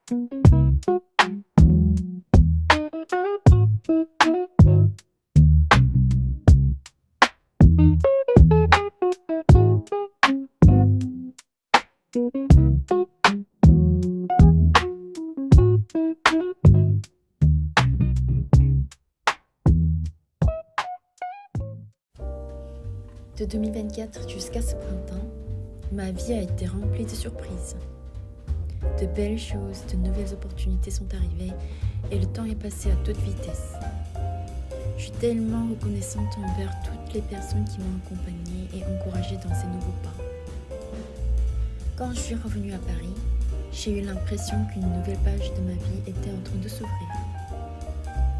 De 2024 jusqu'à ce printemps, ma vie a été remplie de surprises. De belles choses, de nouvelles opportunités sont arrivées et le temps est passé à toute vitesse. Je suis tellement reconnaissante envers toutes les personnes qui m'ont accompagnée et encouragée dans ces nouveaux pas. Quand je suis revenue à Paris, j'ai eu l'impression qu'une nouvelle page de ma vie était en train de s'ouvrir.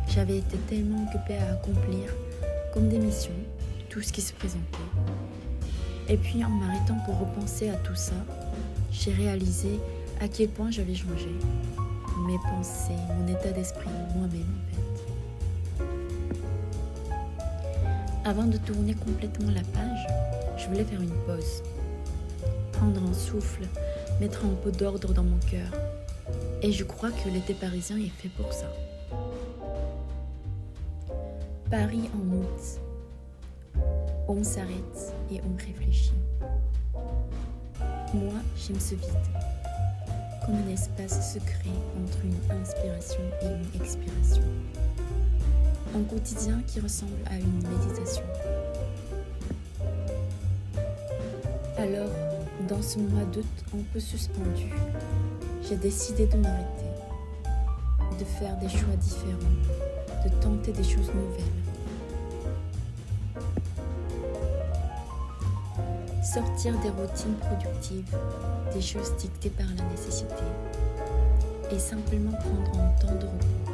J'avais été tellement occupée à accomplir, comme des missions, tout ce qui se présentait. Et puis en m'arrêtant pour repenser à tout ça, j'ai réalisé à quel point j'avais changé. Mes pensées, mon état d'esprit, moi-même en fait. Avant de tourner complètement la page, je voulais faire une pause. Prendre un souffle, mettre un peu d'ordre dans mon cœur. Et je crois que l'été parisien est fait pour ça. Paris en août. On s'arrête et on réfléchit. Moi, j'aime ce vide, comme un espace secret entre une inspiration et une expiration. Un quotidien qui ressemble à une méditation. Alors, dans ce mois d'août un peu suspendu, j'ai décidé de m'arrêter, de faire des choix différents, de tenter des choses nouvelles. Sortir des routines productives, des choses dictées par la nécessité, et simplement prendre un temps de repos.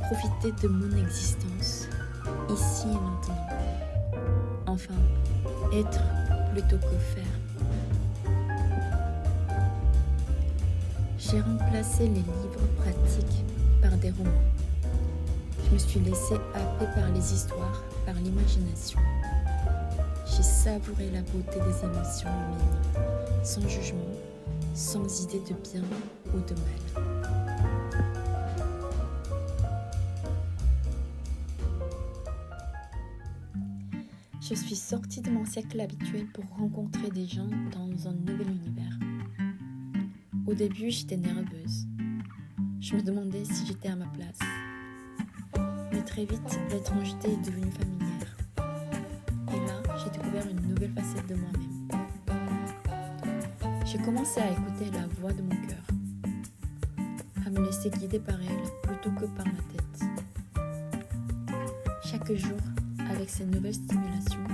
Profiter de mon existence, ici et maintenant. Enfin, être plutôt que faire. J'ai remplacé les livres pratiques par des romans. Je me suis laissée happer par les histoires, par l'imagination. J'ai savouré la beauté des émotions humaines, sans jugement, sans idée de bien ou de mal. Je suis sortie de mon cercle habituel pour rencontrer des gens dans un nouvel univers. Au début, j'étais nerveuse. Je me demandais si j'étais à ma place. Mais très vite, l'étrangeté est devenue familière. Et là, j'ai découvert une nouvelle facette de moi-même. J'ai commencé à écouter la voix de mon cœur, à me laisser guider par elle plutôt que par ma tête. Chaque jour, avec ces nouvelles stimulations,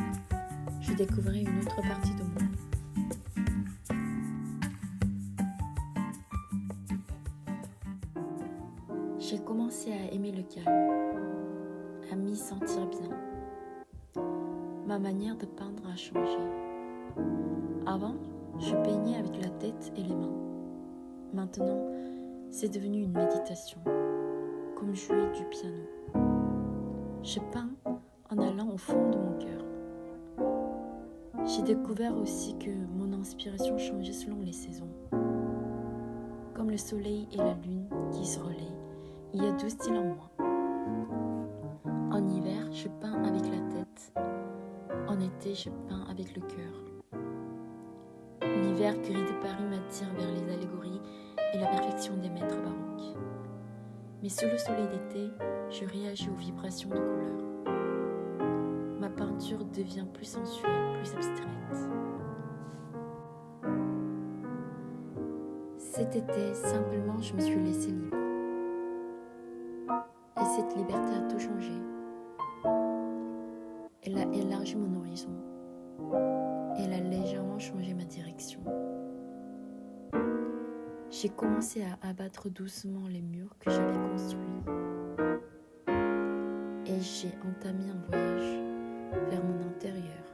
je découvrais une autre partie de moi. J'ai commencé à aimer le calme, à m'y sentir bien. Ma manière de peindre a changé. Avant, je peignais avec la tête et les mains. Maintenant, c'est devenu une méditation, comme jouer du piano. Je peins en allant au fond de mon cœur. J'ai découvert aussi que mon inspiration changeait selon les saisons. Comme le soleil et la lune qui se relaient, il y a 2 styles en moi. En hiver, je peins avec la tête. En été, je peins avec le cœur. L'hiver gris de Paris m'attire vers les allégories et la perfection des maîtres baroques. Mais sous le soleil d'été, je réagis aux vibrations de couleurs. Ma peinture devient plus sensuelle, plus abstraite. Cet été, simplement, je me suis laissée libre. Et cette liberté a tout changé. Elle a élargi mon horizon. Elle a légèrement changé ma direction. J'ai commencé à abattre doucement les murs que j'avais construits. Et j'ai entamé un voyage vers mon intérieur.